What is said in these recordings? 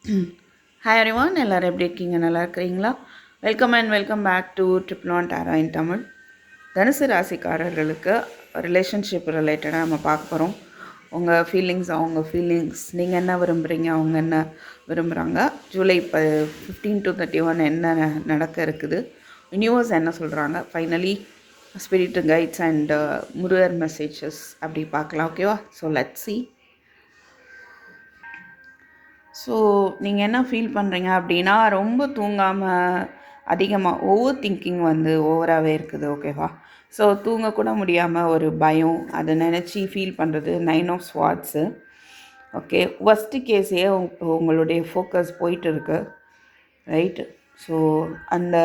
Hi everyone, எல்லோரும் எப்படி இருக்கீங்க? நல்லா இருக்கிறீங்களா? Welcome and welcome back to triple one டேரா இன் தமிழ். தனுசு ராசிக்காரர்களுக்கு ரிலேஷன்ஷிப் ரிலேட்டடாக நம்ம பார்க்க போகிறோம். உங்கள் ஃபீலிங்ஸ் நீங்கள் என்ன விரும்புகிறீங்க, அவங்க என்ன விரும்புகிறாங்க, ஜூலை 15 to 31 என்ன நடக்க இருக்குது, யூனிவர்ஸ் என்ன சொல்கிறாங்க, finally spirit guides and Murugar messages அப்படி பார்க்கலாம். ஓகேவா? So let's see. ஸோ நீங்கள் என்ன ஃபீல் பண்ணுறீங்க அப்படின்னா, ரொம்ப தூங்காமல் அதிகமாக ஓவர் திங்கிங் வந்து ஓவராகவே இருக்குது. ஓகேவா? ஸோ தூங்கக்கூட முடியாமல் ஒரு பயம், அதை நினச்சி ஃபீல் பண்ணுறது. 9 of Swords. ஓகே, ஒஸ்ட்டு கேஸே உங்களுடைய ஃபோக்கஸ் போயிட்டு இருக்கு. ரைட்டு. ஸோ அந்த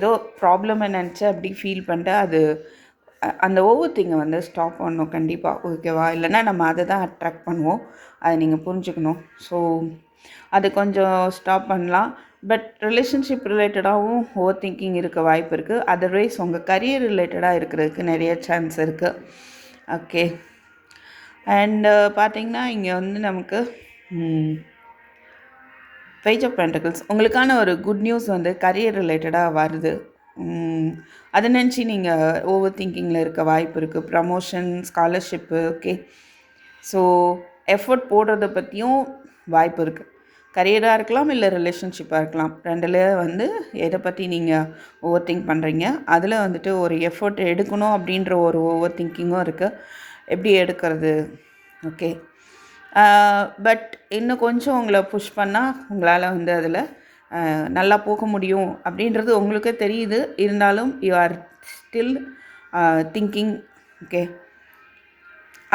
ஏதோ ப்ராப்ளமை நினச்சி அப்படி ஃபீல் பண்ணிட்டு அது அந்த ஓவர் திங்கை வந்து ஸ்டாப் பண்ணணும் கண்டிப்பாக. ஓகேவா? இல்லைன்னா நம்ம அதை தான் அட்ராக்ட் பண்ணுவோம். அதை நீங்கள் புரிஞ்சுக்கணும். ஸோ அது கொஞ்சம் ஸ்டாப் பண்ணலாம். பட் ரிலேஷன்ஷிப் ரிலேட்டடாகவும் ஓவர் திங்கிங் இருக்க வாய்ப்பு இருக்குது. அதர்வைஸ் உங்கள் கரியர் ரிலேட்டடாக இருக்கிறதுக்கு நிறைய சான்ஸ் இருக்குது. ஓகே. அண்டு பார்த்திங்கன்னா இங்கே வந்து நமக்கு பேஜ் ஆஃப் பென்டக்கிள்ஸ் உங்களுக்கான ஒரு குட் நியூஸ் வந்து கரியர் ரிலேட்டடாக வருது. அதை நினச்சி நீங்கள் ஓவர் திங்கிங்கில் இருக்க வாய்ப்பு இருக்குது. Promotion, scholarship. Okay. So effort போடுறத பற்றியும் வாய்ப்பு இருக்குது. கரியராக இருக்கலாம், இல்லை ரிலேஷன்ஷிப்பாக இருக்கலாம். ரெண்டில் வந்து எதை பற்றி நீங்கள் ஓவர் திங்க் பண்ணுறீங்க, அதில் வந்துட்டு ஒரு எஃபர்ட் எடுக்கணும் அப்படின்ற ஒரு ஓவர் திங்கிங்கும் இருக்குது. எப்படி எடுக்கிறது? ஓகே. பட் இன்னும் கொஞ்சம் உங்களை புஷ் பண்ணால் உங்களால் வந்து அதில் நல்லா போக முடியும் அப்படின்றது உங்களுக்கே தெரியுது. இருந்தாலும் you are still thinking okay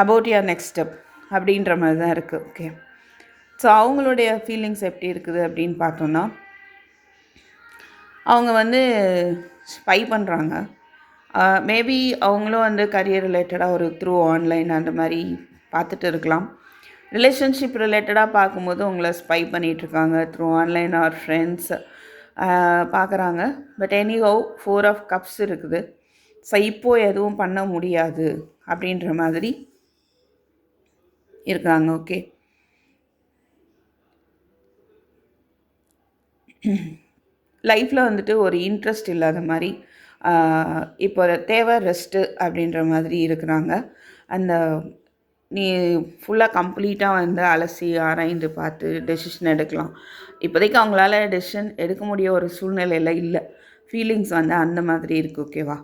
about your next step அப்படின்ற மாதிரி தான் இருக்குது. ஓகே. ஸோ அவங்களுடைய ஃபீலிங்ஸ் எப்படி இருக்குது அப்படின்னு பார்த்தோன்னா, அவங்க வந்து ஸ்பை பண்ணுறாங்க. மேபி அவங்களும் வந்து கரியர் ரிலேட்டடாக ஒரு த்ரூ ஆன்லைன் அந்த மாதிரி பார்த்துட்டு இருக்கலாம். ரிலேஷன்ஷிப் ரிலேட்டடாக பார்க்கும்போது உங்களை ஸ்பை பண்ணிகிட்ருக்காங்க த்ரூ ஆன்லைன் ஆர் ஃப்ரெண்ட்ஸ் பார்க்குறாங்க. பட் எனிஹவ் 4 of Cups இருக்குது. ஸோ இப்போது எதுவும் பண்ண முடியாது அப்படின்ற மாதிரி இருக்கிறாங்க. ஓகே. லைஃப்பில் வந்துட்டு ஒரு இன்ட்ரெஸ்ட் இல்லாத மாதிரி இப்போ தேவை ரெஸ்ட்டு அப்படின்ற மாதிரி இருக்கிறாங்க. அந்த நீ ஃபுல்லாக கம்ப்ளீட்டாக வந்து அலசி ஆராய்ந்து பார்த்து டெசிஷன் எடுக்கலாம். இப்போதைக்கு அவங்களால டெசிஷன் எடுக்க முடிய ஒரு சூழ்நிலையில் இல்லை. ஃபீலிங்ஸ் வந்து அந்த மாதிரி இருக்குது. ஓகேவா?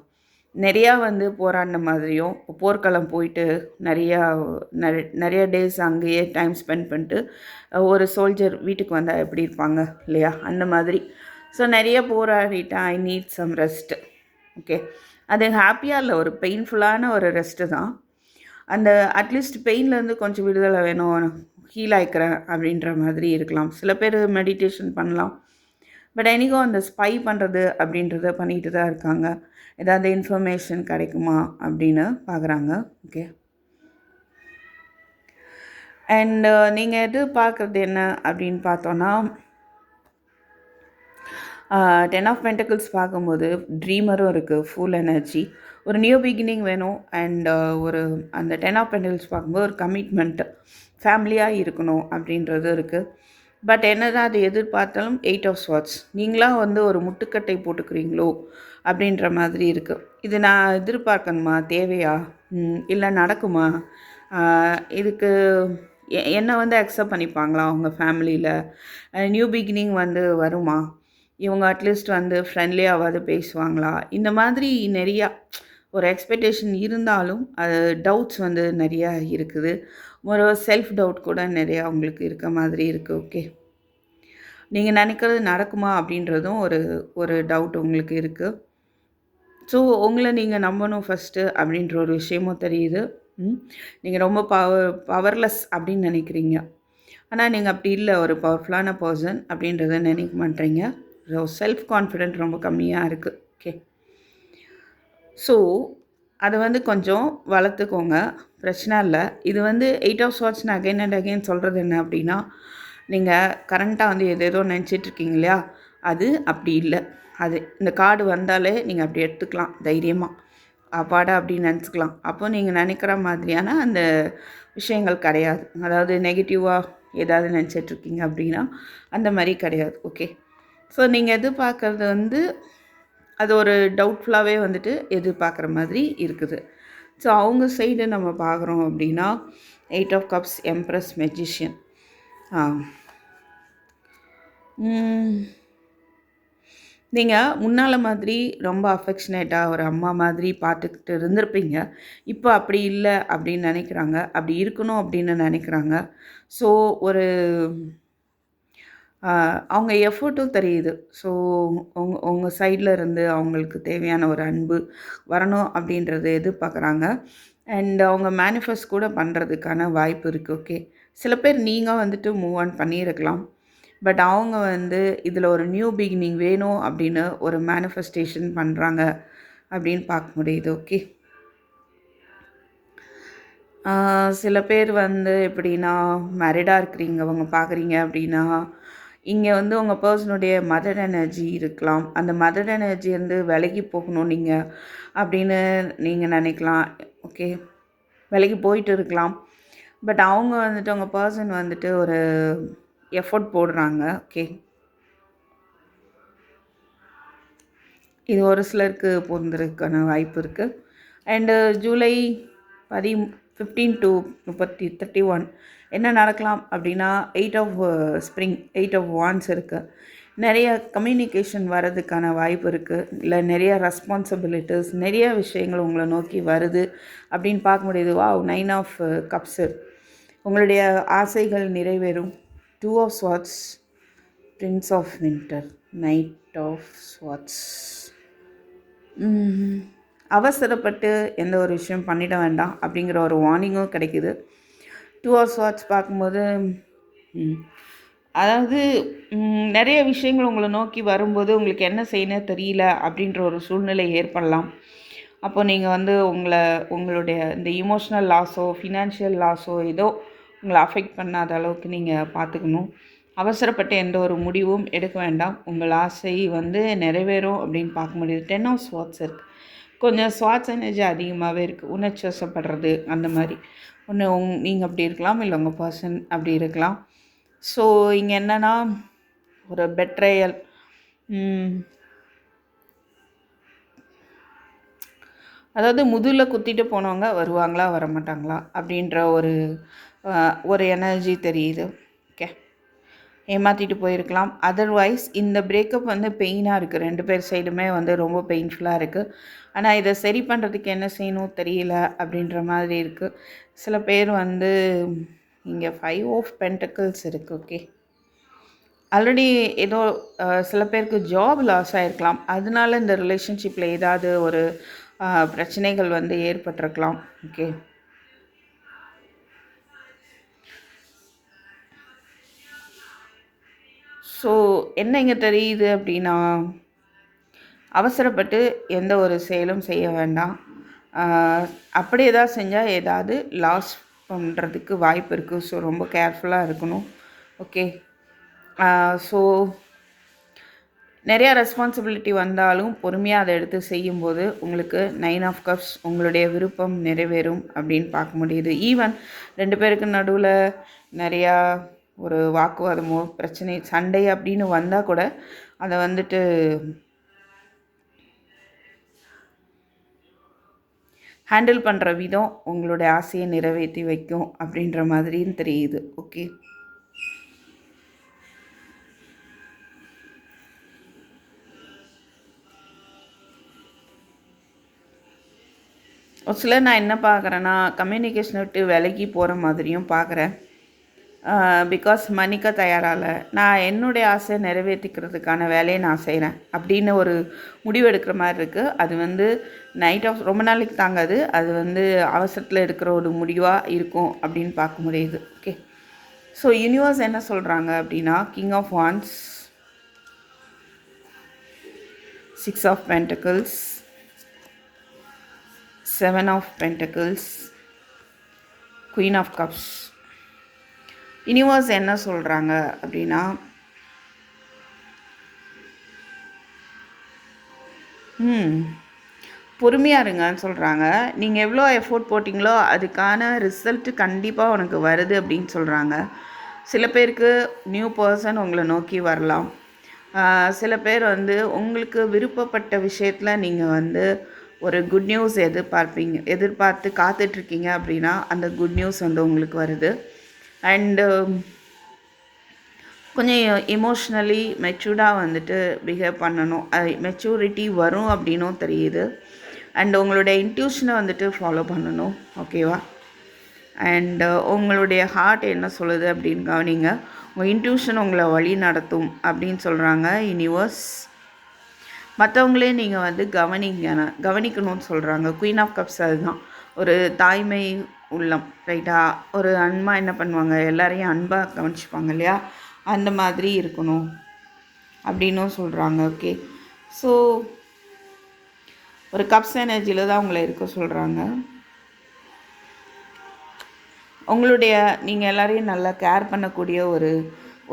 நிறையா வந்து போராடின மாதிரியும், போர்க்களம் போயிட்டு நிறையா டேஸ் அங்கேயே டைம் ஸ்பெண்ட் பண்ணிட்டு ஒரு சோல்ஜர் வீட்டுக்கு வந்தால் எப்படி இருப்பாங்க இல்லையா? அந்த மாதிரி. ஸோ நிறைய போராடிட்டேன், I need some rest. Okay. அது ஹாப்பியாக இல்லை, ஒரு பெயின்ஃபுல்லான ஒரு ரெஸ்ட்டு தான். அந்த அட்லீஸ்ட் பெயின்லேருந்து கொஞ்சம் விடுதலை வேணும், ஹீல் ஆகிக்கிறேன் அப்படின்ற மாதிரி இருக்கலாம். சில பேர் மெடிடேஷன் பண்ணலாம். பட் எனிகோ அந்த ஸ்பை பண்ணுறது அப்படின்றத பண்ணிட்டு தான் இருக்காங்க. ஏதாவது இன்ஃபர்மேஷன் கிடைக்குமா அப்படின்னு பார்க்குறாங்க. ஓகே. அண்டு நீங்கள் எதிர்பார்க்குறது என்ன அப்படின்னு பார்த்தோன்னா, 10 of Pentacles பார்க்கும்போது ட்ரீமரும் இருக்குது, ஃபுல் எனர்ஜி, ஒரு நியூ பிகினிங் வேணும். அண்ட் ஒரு அந்த 10 of Pentacles பார்க்கும்போது ஒரு கமிட்மெண்ட்டு, ஃபேமிலியாக இருக்கணும் அப்படின்றது இருக்குது. பட் என்ன தான் அது எதிர்பார்த்தாலும் 8 of Swords நீங்களாம் வந்து ஒரு முட்டுக்கட்டை போட்டுக்கிறீங்களோ அப்படின்ற மாதிரி இருக்குது. இது நான் எதிர்பார்க்கணுமா, தேவையா, இல்லை நடக்குமா, இதுக்கு என்னை வந்து அக்செப்ட் பண்ணிப்பாங்களா அவங்க ஃபேமிலியில், நியூ பிகினிங் வந்து வருமா, இவங்க அட்லீஸ்ட் வந்து ஃப்ரெண்ட்லியாவது பேசுவாங்களா, இந்த மாதிரி நிறையா ஒரு எக்ஸ்பெக்டேஷன் இருந்தாலும் அது டவுட்ஸ் வந்து நிறையா இருக்குது. ஒரு செல்ஃப் டவுட் கூட நிறையா அவங்களுக்கு இருக்க மாதிரி இருக்குது. ஓகே. நீங்கள் நினைக்கிறது நடக்குமா அப்படின்றதும் ஒரு டவுட் உங்களுக்கு இருக்குது. ஸோ உங்களை நீங்கள் நம்பணும் ஃபஸ்ட்டு அப்படின்ற ஒரு விஷயமும் தெரியுது. நீங்கள் ரொம்ப பவர்லெஸ் அப்படின்னு நினைக்கிறீங்க. ஆனால் நீங்கள் அப்படி இல்லை, ஒரு பவர்ஃபுல்லான பர்சன் அப்படின்றத நினைக்க மாட்டேறீங்க. ஸோ செல்ஃப் கான்ஃபிடென்ட் ரொம்ப கம்மியாக இருக்குது. ஓகே. ஸோ அதை வந்து கொஞ்சம் வளர்த்துக்கோங்க, பிரச்சனை இல்லை. இது வந்து 8 of Swords again and again சொல்கிறது என்ன அப்படின்னா, நீங்கள் கரண்ட்டாக வந்து எதேதோ நினச்சிட்ருக்கீங்க இல்லையா, அது அப்படி இல்லை. அது இந்த கார்டு வந்தாலே நீங்கள் அப்படி எடுத்துக்கலாம் தைரியமாக, அப்பாடா அப்படின்னு நினச்சிக்கலாம். அப்போ நீங்கள் நினைக்கிற மாதிரியான அந்த விஷயங்கள் கிடையாது. அதாவது நெகட்டிவாக ஏதாவது நினச்சிட்ருக்கீங்க அப்படின்னா அந்த மாதிரி கிடையாது. ஓகே. ஸோ நீங்கள் எதிர்பார்க்குறது வந்து அது ஒரு டவுட்ஃபுல்லாகவே வந்துட்டு எதிர்பார்க்குற மாதிரி இருக்குது. ஸோ அவங்க சைடு நம்ம பார்க்குறோம் அப்படின்னா 8 ஆஃப் கப்ஸ், எம்ப்ரஸ், மெஜிஷியன். நீங்கள் முன்னால் மாதிரி ரொம்ப அஃபெக்ஷனேட்டாக ஒரு அம்மா மாதிரி பார்த்துக்கிட்டு இருந்திருப்பீங்க. இப்போ அப்படி இல்லை அப்படின்னு நினைக்கிறாங்க. அப்படி இருக்கணும் அப்படின்னு நினைக்கிறாங்க. ஸோ ஒரு அவங்க எஃபர்ட்டும் தெரியுது. ஸோ உங்கள் சைடில் இருந்து அவங்களுக்கு தேவையான ஒரு அன்பு வரணும் அப்படின்றத எதிர்பார்க்குறாங்க. அண்ட் அவங்க மேனிஃபெஸ்ட் கூட பண்ணுறதுக்கான வாய்ப்பு இருக்குது. ஓகே. சில பேர் நீங்கள் வந்துட்டு மூவ் ஆன் பண்ணியிருக்கலாம். பட் அவங்க வந்து இதில் ஒரு நியூ பிகினிங் வேணும் அப்படின்னு ஒரு மேனிஃபெஸ்டேஷன் பண்ணுறாங்க அப்படின்னு பார்க்க முடியுது. ஓகே. சில பேர் வந்து எப்படின்னா மேரிடாக இருக்கிறீங்க அவங்க பார்க்குறீங்க அப்படின்னா இங்கே வந்து உங்கள் பர்சனுடைய மதர் எனர்ஜி இருக்கலாம். அந்த மதர் எனர்ஜி வந்து விலகி போகணும் நீங்கள் அப்படின்னு நீங்கள் நினைக்கலாம். ஓகே. விலகி போயிட்டு இருக்கலாம். பட் அவங்க வந்துட்டு உங்கள் பர்சன் வந்துட்டு ஒரு எஃபோர்ட் போடுறாங்க. ஓகே. இது ஒரு சிலருக்கு பொருந்துறதுக்கான வாய்ப்பு இருக்குது. அண்டு ஜூலை 15 to 31 என்ன நடக்கலாம் அப்படின்னா 8 ஆஃப் ஸ்ப்ரிங், 8 ஆஃப் வான்ஸ் இருக்குது. நிறைய கம்யூனிகேஷன் வர்றதுக்கான வாய்ப்பு இருக்குது. இல்லை நிறைய ரெஸ்பான்சிபிலிட்டிஸ், நிறைய விஷயங்கள் உங்களை நோக்கி வருது அப்படின்னு பார்க்க முடியுது. Wow, 9 of cups. உங்களுடைய ஆசைகள் நிறைவேறும். 2 of swords, prince of winter, knight of swords. அவசரப்பட்டு எந்த ஒரு விஷயம் பண்ணிட வேண்டாம் அப்படிங்கிற ஒரு வார்னிங்கும் கிடைக்குது. 2 ஆஃப் ஸ்வாட்ஸ் பார்க்கும்போது அதாவது நிறைய விஷயங்கள் உங்களை நோக்கி வரும்போது உங்களுக்கு என்ன செய்யணும் தெரியல அப்படின்ற ஒரு சூழ்நிலை ஏற்படலாம். அப்போ நீங்கள் வந்து உங்களுடைய இந்த இமோஷ்னல் லாஸோ ஃபினான்ஷியல் லாஸோ ஏதோ உங்களை அஃபெக்ட் பண்ணாத அளவுக்கு நீங்கள் பார்த்துக்கணும். அவசரப்பட்டு எந்த ஒரு முடிவும் எடுக்க வேண்டாம். உங்கள் ஆசை வந்து நிறைவேறும் அப்படின்னு பார்க்க முடியுது. 10 ஆஃப் ஸ்வாட்ஸ் இருக்குது. கொஞ்சம் ஸ்வாட்ஸ் எனர்ஜி அதிகமாகவே இருக்குது. உணர்ச்சி வசப்படுறது அந்த மாதிரி ஒன்று நீங்கள் அப்படி இருக்கலாம், இல்லை உங்கள் பர்சன் அப்படி இருக்கலாம். ஸோ இங்கே என்னென்னா ஒரு பெட்ரயல், அதாவது முதுகில் குத்திட்டு போனவங்க வருவாங்களா வரமாட்டாங்களா அப்படின்ற ஒரு எனர்ஜி தெரியுது. ஓகே. ஏமாற்றிட்டு போயிருக்கலாம். அதர்வைஸ் இந்த பிரேக்கப் வந்து பெயினாக இருக்குது. 2 பேர் சைடுமே வந்து ரொம்ப பெயின்ஃபுல்லாக இருக்குது. ஆனால் இதை சரி பண்ணுறதுக்கு என்ன செய்யணும் தெரியல அப்படின்ற மாதிரி இருக்குது. சில பேர் வந்து இங்கே 5 ஆஃப் பென்டக்கிள்ஸ் இருக்குது. ஓகே. ஆல்ரெடி ஏதோ சில பேருக்கு ஜாப் லாஸ் ஆகிருக்கலாம். அதனால இந்த ரிலேஷன்ஷிப்பில் ஏதாவது ஒரு பிரச்சனைகள் வந்து ஏற்பட்டிருக்கலாம். ஓகே. ஸோ என்ன இங்கே தெரியுது அப்படின்னா அவசரப்பட்டு எந்த ஒரு செயலும் செய்ய வேண்டாம். அப்படி ஏதாவது செஞ்சால் ஏதாவது லாஸ் பண்ணுறதுக்கு வாய்ப்பு இருக்குது. ஸோ ரொம்ப கேர்ஃபுல்லாக இருக்கணும். ஓகே. ஸோ நிறையா ரெஸ்பான்சிபிலிட்டி வந்தாலும் பொறுமையாக அதை எடுத்து செய்யும்போது உங்களுக்கு 9 ஆஃப் கப்ஸ் உங்களுடைய விருப்பம் நிறைவேறும் அப்படின்னு பார்க்க முடியுது. ஈவன் 2 பேருக்கு நடுவில் நிறையா ஒரு வாக்குவாதமோ பிரச்சனை சண்டை அப்படின்னு வந்தால் கூட அதை வந்துட்டு ஹேண்டில் பண்ணுற விதம் உங்களுடைய ஆசையை நிறைவேற்றி வைக்கும் அப்படின்ற மாதிரியும் தெரியுது. ஓகே. ஒரு சிலர் நான் என்ன பார்க்குறேன்னா கம்யூனிகேஷனை விட்டு விலகி போகிற மாதிரியும் பார்க்குறேன். பிகாஸ் மன்னிக்க தயாராகல, நான் என்னுடைய ஆசையை நிறைவேற்றிக்கிறதுக்கான வேலையை நான் செய்கிறேன் அப்படின்னு ஒரு முடிவு எடுக்கிற மாதிரி இருக்குது. அது வந்து நைட் ஆஃப் ரொம்ப நாளைக்கு தாங்காது. அது வந்து அவசரத்தில் எடுக்கிற ஒரு முடிவாக இருக்கும் அப்படின்னு பார்க்க முடியுது. ஓகே. ஸோ யூனிவர்ஸ் என்ன சொல்கிறாங்க அப்படின்னா king of wands, 6 of pentacles, 7 of pentacles, queen of cups. Universe என்ன சொல்கிறாங்க அப்படின்னா பொறுமையாக இருங்கன்னு சொல்கிறாங்க. நீங்கள் எவ்வளோ எஃபோர்ட் போட்டிங்களோ அதுக்கான ரிசல்ட்டு கண்டிப்பாக உனக்கு வருது அப்படின்னு சொல்கிறாங்க. சில பேருக்கு நியூ பர்சன் உங்களை நோக்கி வரலாம். சில பேர் வந்து உங்களுக்கு விருப்பப்பட்ட விஷயத்தில் நீங்கள் வந்து ஒரு குட் நியூஸ் எதிர்பார்த்து காத்துட்ருக்கீங்க அப்படின்னா அந்த குட் நியூஸ் வந்து உங்களுக்கு வருது. அண்டு கொஞ்சம் எமோஷ்னலி மெச்சூர்டாக வந்துட்டு பிஹேவ் பண்ணணும். மெச்சூரிட்டி வரும் அப்படின்னும் தெரியுது. அண்ட் உங்களுடைய இன்ட்யூஷனை வந்துட்டு ஃபாலோ பண்ணணும். ஓகேவா? அண்டு உங்களுடைய ஹார்ட் என்ன சொல்லுது அப்படின்னு கவனிங்க. உங்கள் இன்ட்யூஷன் உங்களை வழி நடத்தும் அப்படின்னு சொல்கிறாங்க யூனிவர்ஸ். மற்றவங்களே நீங்கள் வந்து கவனிக்கணும்னு சொல்கிறாங்க. குயின் ஆஃப் கப்ஸ் அதுதான், ஒரு தாய்மை உள்ளம், ரைட்டா? ஒரு அன்பா என்ன பண்ணுவாங்க, எல்லாரையும் அன்பாக கவனிச்சுப்பாங்க இல்லையா? அந்த மாதிரி இருக்கணும் அப்படின்னும் சொல்கிறாங்க. ஓகே, ஸோ ஒரு கப்ஸ் எனர்ஜியில் தான் உங்களை இருக்க சொல்கிறாங்க. உங்களுடைய நீங்கள் எல்லாரையும் நல்லா கேர் பண்ணக்கூடிய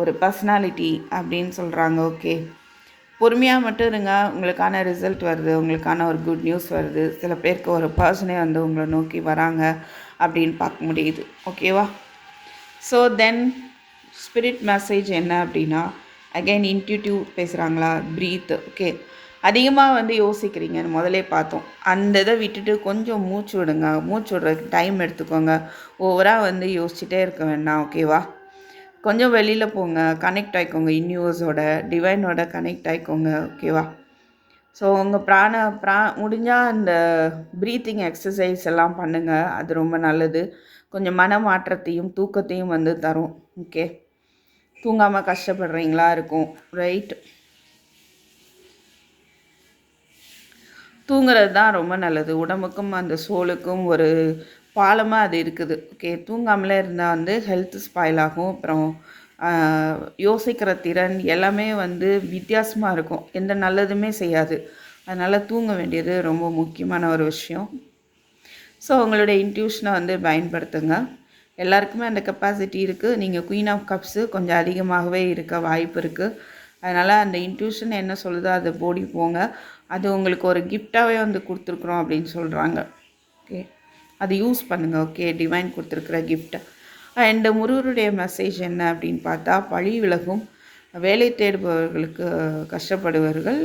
ஒரு பர்சனாலிட்டி அப்படின்னு சொல்கிறாங்க. ஓகே, பொறுமையாக மட்டும் இருங்க. உங்களுக்கான ரிசல்ட் வருது, உங்களுக்கான ஒரு குட் நியூஸ் வருது. சில பேருக்கு ஒரு பர்சனே வந்து உங்களை நோக்கி வராங்க அப்படின்னு பார்க்க முடியுது. ஓகேவா? ஸோ தென் ஸ்பிரிட் மெசேஜ் என்ன அப்படின்னா, அகைன் இன்ட்யூட்டிவ் பேசுகிறாங்களா? ப்ரீத். ஓகே, அதிகமாக வந்து யோசிக்கிறீங்கன்னு முதலே பார்த்தோம். அந்த இதை விட்டுட்டு கொஞ்சம் மூச்சு விடுங்க. மூச்சு விடுறதுக்கு டைம் எடுத்துக்கோங்க. ஓவராக வந்து யோசிச்சுட்டே இருக்க வேண்டாம். ஓகேவா? கொஞ்சம் வெளியில் போங்க, கனெக்ட் ஆகிக்கோங்க, யூனிவர்ஸோட டிவைனோட கனெக்ட் ஆகிக்கோங்க. ஓகேவா? ஸோ உங்கள் முடிஞ்சால் அந்த ப்ரீத்திங் எக்ஸசைஸ் எல்லாம் பண்ணுங்கள். அது ரொம்ப நல்லது. கொஞ்சம் மன மாற்றத்தையும் தூக்கத்தையும் வந்து தரும். ஓகே, தூங்காமல் கஷ்டப்படுறீங்களா இருக்கும், ரைட்? தூங்குறது தான் ரொம்ப நல்லது. உடம்புக்கும் அந்த சோலுக்கும் ஒரு பாலமாக அது இருக்குது. ஓகே, தூங்காமலே இருந்தால் வந்து ஹெல்த் ஸ்பாயில் ஆகும். அப்புறம் யோசிக்கிற திறன் எல்லாமே வந்து வித்தியாசமாக இருக்கும். எந்த நல்லதுமே செய்யாது. அதனால் தூங்க வேண்டியது ரொம்ப முக்கியமான ஒரு விஷயம். ஸோ உங்களுடைய இன்ட்யூஷனை வந்து பயன்படுத்துங்க. எல்லாருக்குமே அந்த கெப்பாசிட்டி இருக்குது. நீங்கள் குயின் ஆஃப் கப்ஸு கொஞ்சம் அதிகமாகவே இருக்க வாய்ப்பு இருக்குது. அதனால் அந்த இன்ட்யூஷன் என்ன சொல்லுதோ அதை போடி போங்க. அது உங்களுக்கு ஒரு கிஃப்டாகவே வந்து கொடுத்துருக்குறோம் அப்படின்னு சொல்கிறாங்க. ஓகே, அது யூஸ் பண்ணுங்கள். ஓகே, டிவைன் கொடுத்துருக்குற கிஃப்ட்டை. அண்டு முருகருடைய மெசேஜ் என்ன அப்படின்னு பார்த்தா, பழி விலகும். வேலை தேடுபவர்களுக்கு கஷ்டப்படுபவர்கள்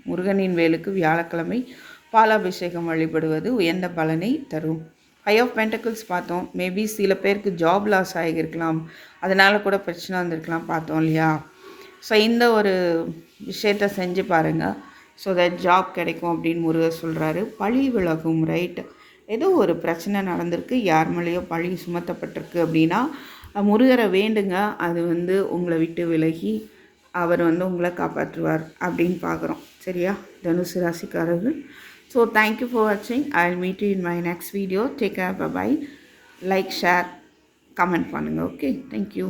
முருகனின் வேலுக்கு வியாழக்கிழமை பாலாபிஷேகம் வழிபடுவது உயர்ந்த பலனை தரும். ஃபைவ் ஆஃப் பென்டக்கிள்ஸ் பார்த்தோம். மேபி சில பேருக்கு ஜாப் லாஸ் ஆகியிருக்கலாம், அதனால் கூட பிரச்சனை வந்திருக்கலாம், பார்த்தோம் இல்லையா? ஸோ இந்த ஒரு விஷயத்த செஞ்சு பாருங்கள். ஸோ தட் ஜாப் கிடைக்கும் அப்படின்னு முருகர் சொல்கிறாரு. பழி விலகும், ரைட்? ஏதோ ஒரு பிரச்சனை நடந்திருக்கு, யார் மேலேயோ பழி சுமத்தப்பட்டிருக்கு அப்படின்னா முருகரை வேண்டுங்க. அது வந்து உங்களை விட்டு விலகி அவர் வந்து உங்களை காப்பாற்றுவார் அப்படின்னு பார்க்குறோம். சரியா தனுசு ராசிக்காரர்கள்? ஸோ தேங்க்யூ ஃபார் வாட்சிங். I will meet you in my next video. Take care, bye. Like, share, comment பண்ணுங்கள். Okay, thank you.